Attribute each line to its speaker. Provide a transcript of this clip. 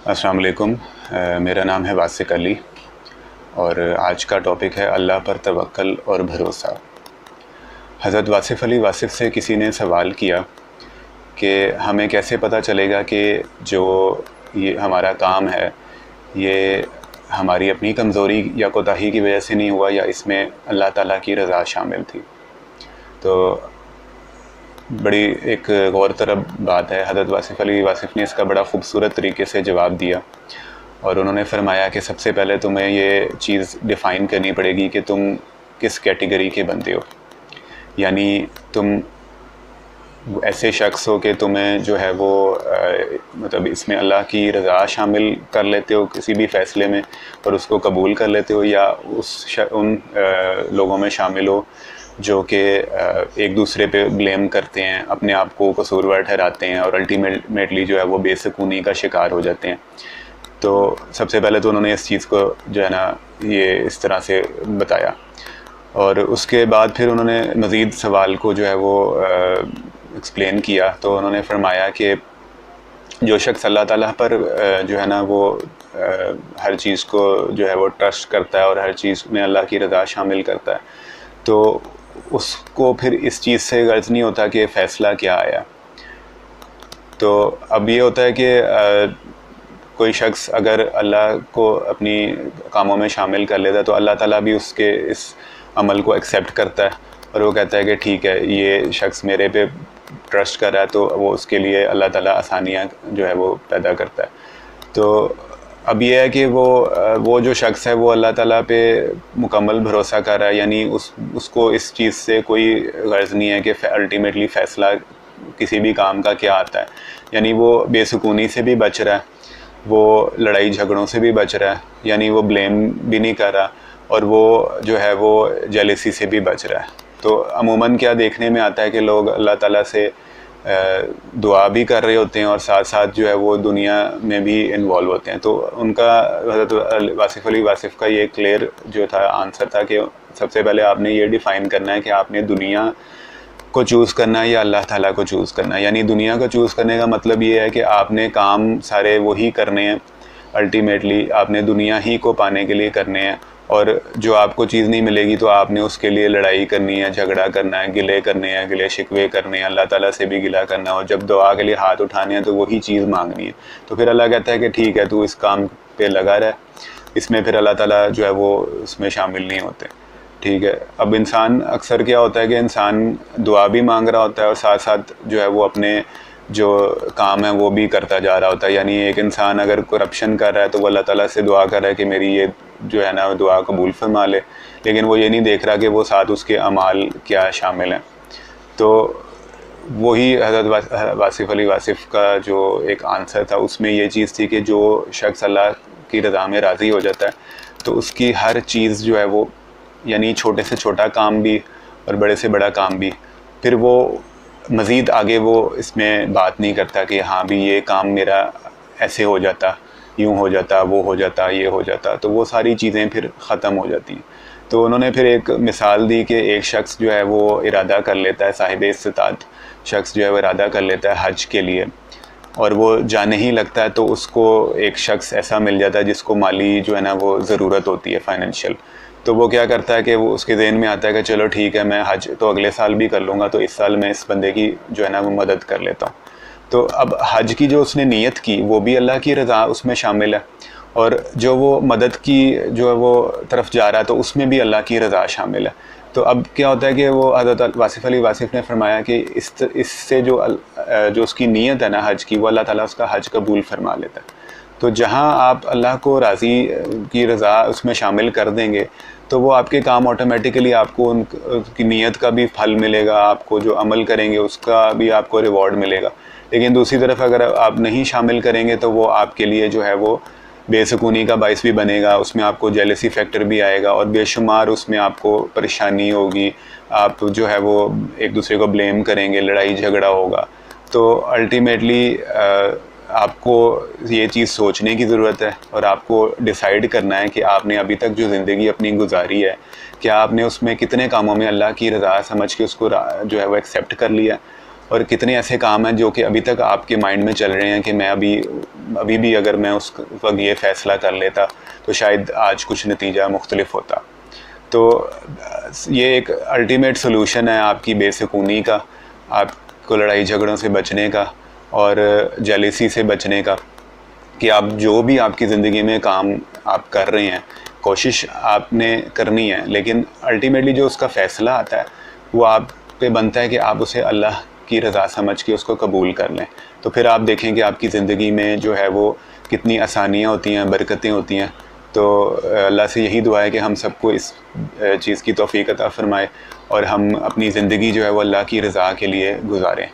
Speaker 1: السلام علیکم۔ میرا نام ہے واسق علی اور آج کا ٹاپک ہے اللہ پر توکل اور بھروسہ۔ حضرت واصف علی واصف سے کسی نے سوال کیا کہ ہمیں کیسے پتہ چلے گا کہ جو یہ ہمارا کام ہے یہ ہماری اپنی کمزوری یا کوتاہی کی وجہ سے نہیں ہوا یا اس میں اللہ تعالیٰ کی رضا شامل تھی۔ تو بڑی ایک غور طلب بات ہے۔ حضرت واصف علی واصف نے اس کا بڑا خوبصورت طریقے سے جواب دیا اور انہوں نے فرمایا کہ سب سے پہلے تمہیں یہ چیز ڈیفائن کرنی پڑے گی کہ تم کس کیٹیگری کے بندے ہو، یعنی تم ایسے شخص ہو کہ تمہیں جو ہے وہ مطلب اس میں اللہ کی رضا شامل کر لیتے ہو کسی بھی فیصلے میں اور اس کو قبول کر لیتے ہو، یا ان لوگوں میں شامل ہو جو کہ ایک دوسرے پہ بلیم کرتے ہیں، اپنے آپ کو قصوروار ٹھہراتے ہیں اور الٹیمیٹلی جو ہے وہ بے سکونی کا شکار ہو جاتے ہیں۔ تو سب سے پہلے تو انہوں نے اس چیز کو جو ہے نا یہ اس طرح سے بتایا، اور اس کے بعد پھر انہوں نے مزید سوال کو جو ہے وہ ایکسپلین کیا۔ تو انہوں نے فرمایا کہ جو شخص اللہ تعالیٰ پر جو ہے نا وہ ہر چیز کو جو ہے وہ ٹرسٹ کرتا ہے اور ہر چیز میں اللہ کی رضا شامل کرتا ہے، تو اس کو پھر اس چیز سے غرض نہیں ہوتا کہ فیصلہ کیا آیا۔ تو اب یہ ہوتا ہے کہ کوئی شخص اگر اللہ کو اپنی کاموں میں شامل کر لیتا ہے تو اللہ تعالیٰ بھی اس کے اس عمل کو ایکسیپٹ کرتا ہے اور وہ کہتا ہے کہ ٹھیک ہے، یہ شخص میرے پہ ٹرسٹ کر رہا ہے، تو وہ اس کے لیے اللہ تعالیٰ آسانیاں جو ہے وہ پیدا کرتا ہے۔ تو اب یہ ہے کہ وہ جو شخص ہے وہ اللہ تعالیٰ پہ مکمل بھروسہ کر رہا ہے، یعنی اس کو اس چیز سے کوئی غرض نہیں ہے کہ الٹیمیٹلی فیصلہ کسی بھی کام کا کیا آتا ہے، یعنی وہ بے سکونی سے بھی بچ رہا ہے، وہ لڑائی جھگڑوں سے بھی بچ رہا ہے، یعنی وہ بلیم بھی نہیں کر رہا، اور وہ جو ہے وہ جیلسی سے بھی بچ رہا ہے۔ تو عموماً کیا دیکھنے میں آتا ہے کہ لوگ اللہ تعالیٰ سے دعا بھی کر رہے ہوتے ہیں اور ساتھ ساتھ جو ہے وہ دنیا میں بھی انوالو ہوتے ہیں۔ تو ان کا حضرت واصف علی واصف کا یہ کلیئر جو تھا آنسر تھا کہ سب سے پہلے آپ نے یہ ڈیفائن کرنا ہے کہ آپ نے دنیا کو چوز کرنا ہے یا اللہ تعالیٰ کو چوز کرنا ہے۔ یعنی دنیا کو چوز کرنے کا مطلب یہ ہے کہ آپ نے کام سارے وہی کرنے ہیں، الٹیمیٹلی آپ نے دنیا ہی کو پانے کے لیے کرنے ہیں، اور جو آپ کو چیز نہیں ملے گی تو آپ نے اس کے لیے لڑائی کرنی ہے، جھگڑا کرنا ہے، گلے کرنے ہیں، گلے شکوے کرنے ہیں، اللہ تعالیٰ سے بھی گلہ کرنا ہے، اور جب دعا کے لیے ہاتھ اٹھانے ہیں تو وہی چیز مانگنی ہے۔ تو پھر اللہ کہتا ہے کہ ٹھیک ہے، تو اس کام پہ لگا رہے، اس میں پھر اللہ تعالیٰ جو ہے وہ اس میں شامل نہیں ہوتے۔ ٹھیک ہے، اب انسان اکثر کیا ہوتا ہے کہ انسان دعا بھی مانگ رہا ہوتا ہے اور ساتھ ساتھ جو ہے وہ اپنے جو کام ہے وہ بھی کرتا جا رہا ہوتا ہے۔ یعنی ایک انسان اگر کرپشن کر رہا ہے تو وہ اللہ تعالیٰ سے دعا کر رہا ہے کہ میری یہ جو ہے نا دعا قبول فرما لے، لیکن وہ یہ نہیں دیکھ رہا کہ وہ ساتھ اس کے اعمال کیا شامل ہیں۔ تو وہی حضرت واصف علی واصف کا جو ایک آنسر تھا اس میں یہ چیز تھی کہ جو شخص اللہ کی رضا میں راضی ہو جاتا ہے تو اس کی ہر چیز جو ہے وہ، یعنی چھوٹے سے چھوٹا کام بھی اور بڑے سے بڑا کام بھی، پھر وہ مزید آگے وہ اس میں بات نہیں کرتا کہ ہاں بھی یہ کام میرا ایسے ہو جاتا، یوں ہو جاتا، وہ ہو جاتا، یہ ہو جاتا، تو وہ ساری چیزیں پھر ختم ہو جاتی ہیں۔ تو انہوں نے پھر ایک مثال دی کہ ایک شخص جو ہے وہ ارادہ کر لیتا ہے، صاحب استطاعت شخص جو ہے وہ ارادہ کر لیتا ہے حج کے لیے، اور وہ جانے ہی لگتا ہے تو اس کو ایک شخص ایسا مل جاتا ہے جس کو مالی جو ہے نا وہ ضرورت ہوتی ہے، فائنینشیل۔ تو وہ کیا کرتا ہے کہ وہ اس کے ذہن میں آتا ہے کہ چلو ٹھیک ہے، میں حج تو اگلے سال بھی کر لوں گا، تو اس سال میں اس بندے کی جو ہے نا وہ مدد کر لیتا ہوں۔ تو اب حج کی جو اس نے نیت کی وہ بھی اللہ کی رضا اس میں شامل ہے، اور جو وہ مدد کی جو ہے وہ طرف جا رہا ہے تو اس میں بھی اللہ کی رضا شامل ہے۔ تو اب کیا ہوتا ہے کہ وہ حضرت واصف علی واصف نے فرمایا کہ اس سے جو اس کی نیت ہے نا حج کی، وہ اللہ تعالیٰ اس کا حج قبول فرما لیتا ہے۔ تو جہاں آپ اللہ کو راضی کی رضا اس میں شامل کر دیں گے تو وہ آپ کے کام آٹومیٹیکلی آپ کو ان کی نیت کا بھی پھل ملے گا، آپ کو جو عمل کریں گے اس کا بھی آپ کو ریوارڈ ملے گا۔ لیکن دوسری طرف اگر آپ نہیں شامل کریں گے تو وہ آپ کے لیے جو ہے وہ بے سکونی کا باعث بھی بنے گا، اس میں آپ کو جیلسی فیکٹر بھی آئے گا، اور بے شمار اس میں آپ کو پریشانی ہوگی، آپ جو ہے وہ ایک دوسرے کو بلیم کریں گے، لڑائی جھگڑا ہوگا۔ تو الٹیمیٹلی آپ کو یہ چیز سوچنے کی ضرورت ہے اور آپ کو ڈیسائیڈ کرنا ہے کہ آپ نے ابھی تک جو زندگی اپنی گزاری ہے، کیا آپ نے اس میں کتنے کاموں میں اللہ کی رضا سمجھ کے اس کو جو ہے وہ ایکسیپٹ کر لیا، اور کتنے ایسے کام ہیں جو کہ ابھی تک آپ کے مائنڈ میں چل رہے ہیں کہ میں ابھی ابھی بھی اگر میں اس وقت یہ فیصلہ کر لیتا تو شاید آج کچھ نتیجہ مختلف ہوتا. تو یہ ایک الٹیمیٹ سلوشن ہے آپ کی بے سکونی کا، آپ کو لڑائی جھگڑوں سے بچنے کا اور جیلیسی سے بچنے کا، کہ آپ جو بھی آپ کی زندگی میں کام آپ کر رہے ہیں کوشش آپ نے کرنی ہے، لیکن الٹیمیٹلی جو اس کا فیصلہ آتا ہے وہ آپ پہ بنتا ہے کہ آپ اسے اللہ کی رضا سمجھ کے اس کو قبول کر لیں. تو پھر آپ دیکھیں کہ آپ کی زندگی میں جو ہے وہ کتنی آسانیاں ہوتی ہیں، برکتیں ہوتی ہیں. تو اللہ سے یہی دعا ہے کہ ہم سب کو اس چیز کی توفیق عطا فرمائے اور ہم اپنی زندگی جو ہے وہ اللہ کی رضا کے لیے گزاریں.